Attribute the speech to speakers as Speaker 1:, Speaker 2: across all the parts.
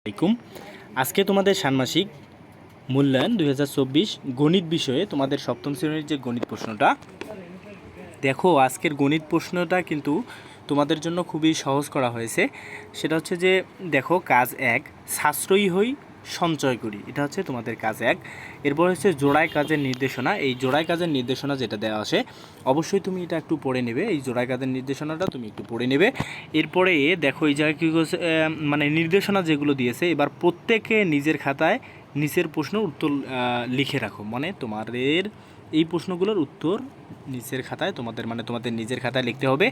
Speaker 1: আলাইকুম। আজকে তোমাদের ষান্মাসিক মূল্যায়ন 2024 গণিত বিষয়ে তোমাদের সপ্তম শ্রেণীর যে গণিত প্রশ্নটা দেখো, আজকের গণিত প্রশ্নটা কিন্তু তোমাদের জন্য খুবই সহজ করা হয়েছে। সেটা হচ্ছে যে দেখো, কাজ 1 সাশ্রয়ী হই সঞ্চয় করি, এটা হচ্ছে তোমাদের কাজ 1। এরপর হচ্ছে জোড়ায় কাজের নির্দেশনা। এই জোড়ায় কাজের নির্দেশনা যেটা দেওয়া আসে অবশ্যই তুমি এটা একটু পড়ে নেবে। এই জোড়ায় কাজের নির্দেশনাটা তুমি একটু পড়ে নেবে। এরপরে দেখো এই জায়গায় কী করছে, মানে নির্দেশনা যেগুলো দিয়েছে, এবার প্রত্যেকে নিজের খাতায় নিচের প্রশ্ন উত্তর লিখে রাখো। মানে তোমাদের এই প্রশ্নগুলোর উত্তর নিচের খাতায় তোমাদের নিজের খাতায় লিখতে হবে।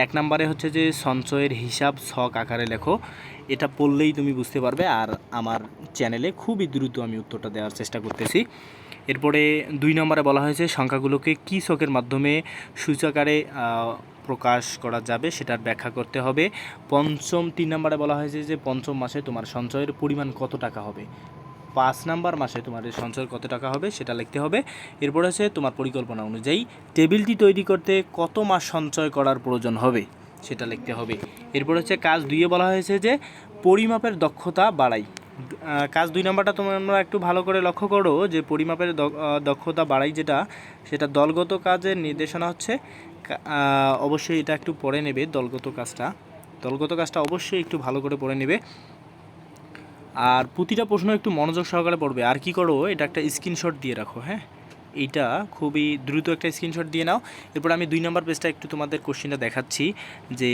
Speaker 1: 1 নম্বরে হচ্ছে যে সঞ্চয়ের হিসাব ছক আকারে লেখো। এটা পড়লেই তুমি বুঝতে পারবে। আর আমার চ্যানেলে খুবই দ্রুত আমি উত্তরটা দেওয়ার চেষ্টা করতেছি। এরপরে 2 নম্বরে বলা হয়েছে সংখ্যাগুলোকে কী ছকের মাধ্যমে সূচকারে প্রকাশ করা যাবে সেটার ব্যাখ্যা করতে হবে। 3 নম্বরে বলা হয়েছে যে পঞ্চম মাসে তোমার সঞ্চয়ের পরিমাণ কত টাকা হবে। 5 নাম্বার মাসে তোমার সঞ্চয় কত টাকা হবে সেটা লিখতে হবে। এরপর হচ্ছে তোমার পরিকল্পনা অনুযায়ী টেবিলটি তৈরি করতে কত মাস সঞ্চয় করার প্রয়োজন হবে সেটা লিখতে হবে। এরপর হচ্ছে কাজ 2-এ বলা হয়েছে যে পরিমাপের দক্ষতা বাড়াই। কাজ 2 নাম্বারটা তোমরা একটু ভালো করে লক্ষ্য করো যে পরিমাপের দক্ষতা বাড়াই যেটা, সেটা দলগত কাজের নির্দেশনা হচ্ছে। অবশ্যই এটা একটু পড়ে নেবে। দলগত কাজটা অবশ্যই একটু ভালো করে পড়ে নেবে। আর প্রতিটা প্রশ্ন একটু মনোযোগ সহকারে পড়বে। আর কি করো, এটা একটা স্ক্রিনশট দিয়ে রাখো। হ্যাঁ, এইটা খুবই দ্রুত একটা স্ক্রিনশট দিয়ে নাও। এরপর আমি 2 নম্বর পেজটা একটু তোমাদের কোশ্চেনটা দেখাচ্ছি যে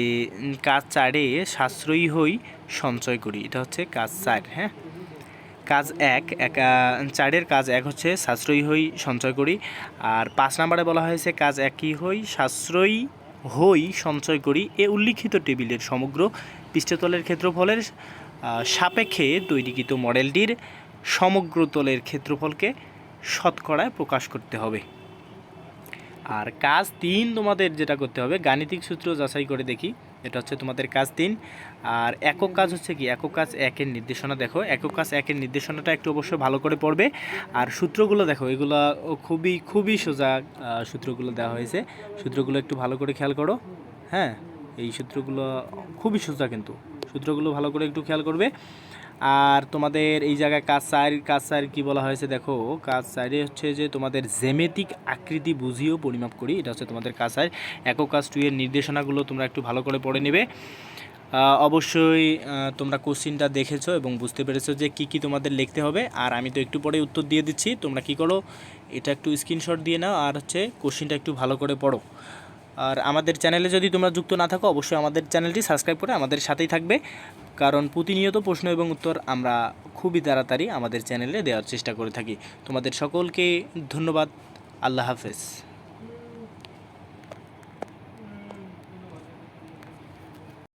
Speaker 1: কাজ 4-এ সাশ্রয়ী হই সঞ্চয় করি, এটা হচ্ছে কাজ 4। হ্যাঁ, কাজ 4-এর কাজ 1 হচ্ছে সাশ্রয়ী হই সঞ্চয় করি। আর 5 নম্বরে বলা হয়েছে কাজ 1 হই সাশ্রয়ী হই সঞ্চয় করি এ উল্লিখিত টেবিলের সমগ্র পৃষ্ঠতলের ক্ষেত্রফলের সাপেক্ষে তৈরিকৃত মডেলটির সমগ্র তলের ক্ষেত্রফলকে শতকরায় প্রকাশ করতে হবে। আর কাজ 3 তোমাদের যেটা করতে হবে, গাণিতিক সূত্র যাচাই করে দেখি, এটা হচ্ছে তোমাদের কাজ 3। আর একক কাজ হচ্ছে কি, একক কাজ 1-এর নির্দেশনা দেখো। একক কাজ 1-এর নির্দেশনাটা একটু অবশ্যই ভালো করে পড়বে। আর সূত্রগুলো দেখো, এগুলো খুবই সোজা সূত্রগুলো দেওয়া হয়েছে। সূত্রগুলো একটু ভালো করে খেয়াল করো। হ্যাঁ, এই সূত্রগুলো খুবই সোজা, কিন্তু সূত্রগুলো ভালো করে একটু খেয়াল করবে। আর তোমাদের এই জায়গায় কাজ 4 কী বলা হয়েছে দেখো, কাজ 4-এ হচ্ছে যে তোমাদের জ্যামিতিক আকৃতি বুঝিয়েও পরিমাপ করি, এটা হচ্ছে তোমাদের কাজ 4। একক কাজ 2-এর নির্দেশনাগুলো তোমরা একটু ভালো করে পড়ে নেবে। অবশ্যই তোমরা কোশ্চিনটা দেখেছো এবং বুঝতে পেরেছো যে কী তোমাদের লিখতে হবে। আর আমি তো একটু পরে উত্তর দিয়ে দিচ্ছি, তোমরা কি করো, এটা একটু স্ক্রিনশট দিয়ে নাও আর হচ্ছে কোশ্চিনটা একটু ভালো করে পড়ো। আর আমাদের চ্যানেলে যদি তোমরা যুক্ত না থাকো অবশ্যই আমাদের চ্যানেলটি সাবস্ক্রাইব করে আমাদের সাথেই থাকবে, কারণ প্রতিনিয়ত প্রশ্ন এবং উত্তর আমরা খুবই তাড়াতাড়ি আমাদের চ্যানেলে দেওয়ার চেষ্টা করে থাকি। তোমাদের সকলকে ধন্যবাদ। আল্লাহ হাফেজ।